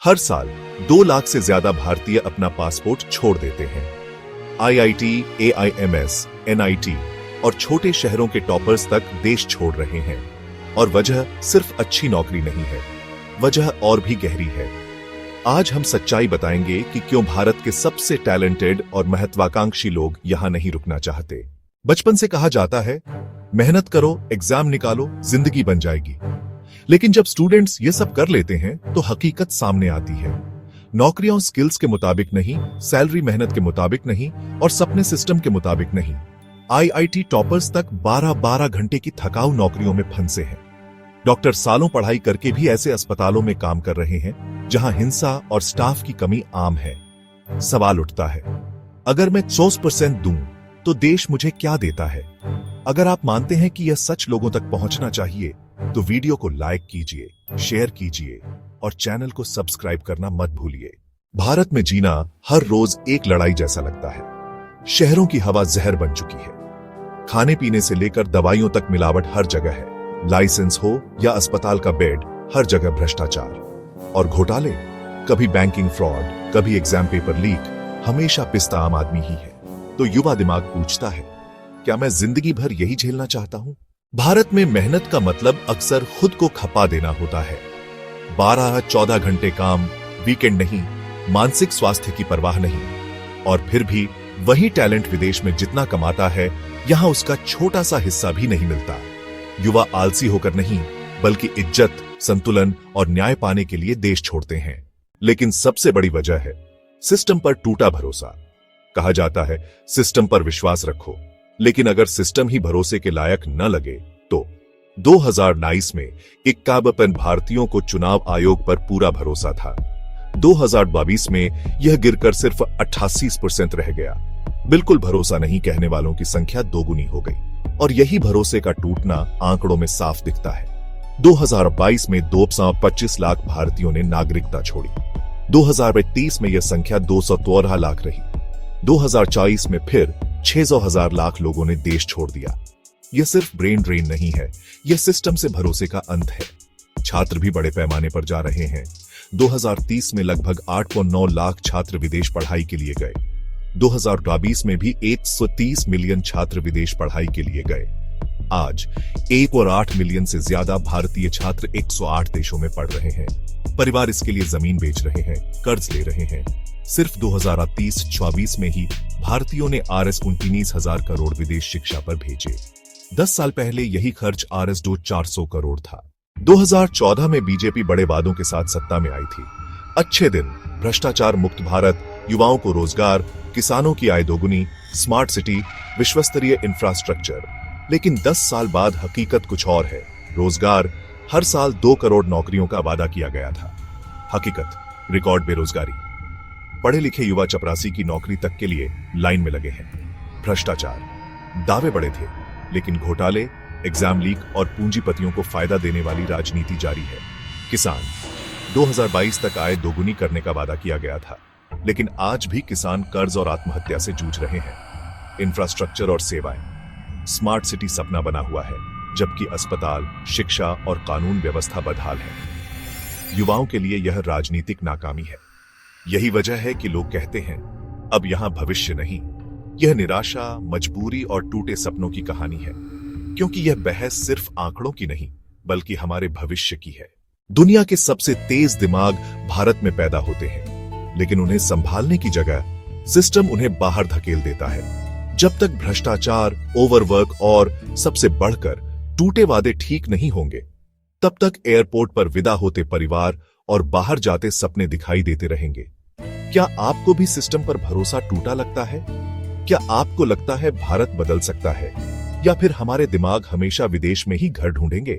हर साल 2 लाख से ज्यादा भारतीय अपना पासपोर्ट छोड़ देते हैं। आईआईटी, एआईएमएस, एनआईटी और छोटे शहरों के टॉपर्स तक देश छोड़ रहे हैं। और वजह सिर्फ अच्छी नौकरी नहीं है, वजह और भी गहरी है। आज हम सच्चाई बताएंगे कि क्यों भारत के सबसे टैलेंटेड और महत्वाकांक्षी लोग यहां नहीं रुकना चाहते। बचपन से कहा जाता है, मेहनत करो, एग्जाम निकालो, जिंदगी बन जाएगी। लेकिन जब स्टूडेंट्स ये सब कर लेते हैं तो हकीकत सामने आती है। नौकरियां स्किल्स के मुताबिक नहीं, सैलरी मेहनत के मुताबिक नहीं और सपने सिस्टम के मुताबिक नहीं। आईआईटी टॉपर्स तक 12-12 घंटे की थकाऊ नौकरियों में फंसे हैं। डॉक्टर सालों पढ़ाई करके भी ऐसे अस्पतालों में काम कर रहे हैं जहां हिंसा और स्टाफ की कमी आम है। सवाल उठता है, अगर मैं 100% दूं तो देश मुझे क्या देता है? अगर आप मानते हैं कि यह सच लोगों तक पहुंचना चाहिए तो वीडियो को लाइक कीजिए, शेयर कीजिए और चैनल को सब्सक्राइब करना मत भूलिए। भारत में जीना हर रोज एक लड़ाई जैसा लगता है। शहरों की हवा जहर बन चुकी है। खाने पीने से लेकर दवाइयों तक मिलावट हर जगह है। लाइसेंस हो या अस्पताल का बेड, हर जगह भ्रष्टाचार और घोटाले। कभी बैंकिंग फ्रॉड, कभी एग्जाम पेपर लीक, हमेशा पिसता आम आदमी ही है। तो युवा दिमाग पूछता है, क्या मैं जिंदगी भर यही झेलना चाहता हूं? भारत में मेहनत का मतलब अक्सर खुद को खपा देना होता है। 12-14 घंटे काम, वीकेंड नहीं, मानसिक स्वास्थ्य की परवाह नहीं। और फिर भी वही टैलेंट विदेश में जितना कमाता है, यहां उसका छोटा सा हिस्सा भी नहीं मिलता। युवा आलसी होकर नहीं, बल्कि इज्जत, संतुलन और न्याय पाने के लिए देश छोड़ते हैं। लेकिन सबसे बड़ी वजह है सिस्टम पर टूटा भरोसा। कहा जाता है, सिस्टम पर विश्वास रखो, लेकिन अगर सिस्टम ही भरोसे के लायक न लगे तो 2022 में 51% भारतीयों को चुनाव आयोग पर पूरा भरोसा था। 2022 में यह गिरकर सिर्फ 88% रह गया। बिल्कुल भरोसा नहीं कहने वालों की संख्या दोगुनी हो गई और यही भरोसे का टूटना आंकड़ों में साफ दिखता है। 2022 में 225 लाख भारतीयों ने नागरिकता छोड़ी। 2030 में यह संख्या 213 लाख रही। 2024 में फिर 600,000 लाख लोगों ने देश छोड़ दिया। यह सिर्फ ब्रेन ड्रेन नहीं है, यह सिस्टम से भरोसे का अंत है। छात्र भी बड़े पैमाने पर जा रहे हैं। 2030 में लगभग 8.9 लाख छात्र विदेश पढ़ाई के लिए गए। 2024 में भी 130 मिलियन छात्र विदेश पढ़ाई के लिए गए। आज 1.8 मिलियन से ज्यादा भारतीय छात्र 108 देशों में पढ़ रहे हैं। परिवार इसके लिए जमीन बेच रहे हैं, कर्ज ले रहे हैं। सिर्फ 2023-24 में ही भारतीयों ने Rs 19,000 करोड़ विदेश शिक्षा पर भेजे। 10 साल पहले यही खर्च Rs 400 करोड़ था। 2014 में बीजेपी बड़े वादों के साथ सत्ता में आई थी। अच्छे दिन, भ्रष्टाचार मुक्त भारत, युवाओं को रोजगार, किसानों की आय दोगुनी, स्मार्ट सिटी, विश्वस्तरीय इंफ्रास्ट्रक्चर। लेकिन 10 साल बाद हकीकत कुछ और है। रोजगार, हर साल 2 करोड़ नौकरियों का वादा किया गया था। हकीकत, रिकॉर्ड बेरोजगारी। पढ़े लिखे युवा चपरासी की नौकरी तक के लिए लाइन में लगे हैं। भ्रष्टाचार, दावे बड़े थे, लेकिन घोटाले, एग्जाम लीक और पूंजीपतियों को फायदा देने वाली राजनीति जारी है। किसान, 2022 तक आय दोगुनी करने का वादा किया गया था, लेकिन आज भी किसान कर्ज और आत्महत्या से जूझ रहे हैं। इंफ्रास्ट्रक्चर और सेवाएं, स्मार्ट सिटी सपना बना हुआ है, जबकि अस्पताल, शिक्षा और कानून व्यवस्था बदहाल है। युवाओं के लिए यह राजनीतिक नाकामी है। यही वजह है कि लोग कहते हैं, अब यहां भविष्य नहीं। यह निराशा, मजबूरी और टूटे सपनों की कहानी है, क्योंकि यह बहस सिर्फ आंकड़ों की नहीं, बल्कि हमारे भविष्य की है। दुनिया के सबसे तेज दिमाग भारत में पैदा होते हैं, लेकिन उन्हें संभालने की जगह सिस्टम उन्हें बाहर धकेल देता है। जब तक भ्रष्टाचार, ओवरवर्क और सबसे बढ़कर टूटे वादे ठीक नहीं होंगे, तब तक एयरपोर्ट पर विदा होते परिवार और बाहर जाते सपने दिखाई देते रहेंगे। क्या आपको भी सिस्टम पर भरोसा टूटा लगता है? क्या आपको लगता है भारत बदल सकता है, या फिर हमारे दिमाग हमेशा विदेश में ही घर ढूंढेंगे?